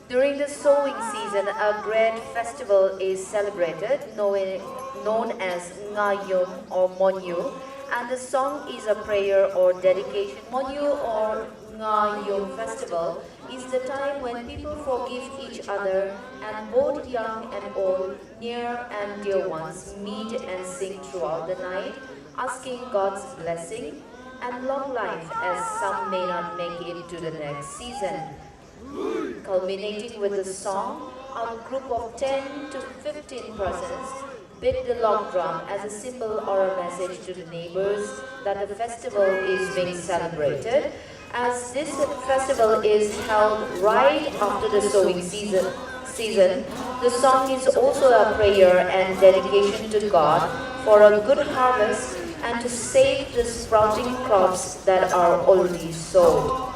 During the sowing season, a great festival is celebrated known as Ngayum or Monyu, and the song is a prayer or dedication. Monyu or Ngayum festival is the time when people forgive each other and both young and old, near and dear ones meet and sing throughout the night, asking God's blessing and long life as some may not make it to the next season. Culminating with the song, a group of 10 to 15 persons beat the log drum as a symbol or a message to the neighbors that the festival is being celebrated. As this festival is held right after the sowing season, the song is also a prayer and dedication to God for a good harvest and to save the sprouting crops that are already sowed.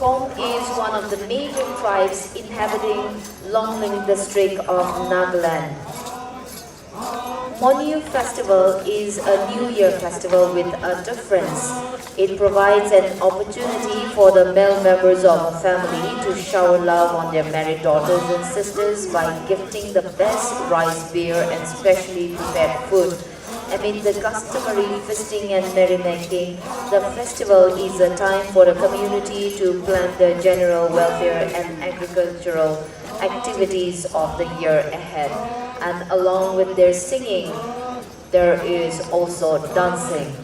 Phom is one of the major tribes inhabiting Longling district of Nagaland. Monyu festival is a New Year festival with a difference. It provides an opportunity for the male members of a family to shower love on their married daughters and sisters by gifting the best rice, beer and specially prepared food. Amid the customary feasting and merrymaking, the festival is a time for the community to plan the general welfare and agricultural activities of the year ahead. And along with their singing, there is also dancing.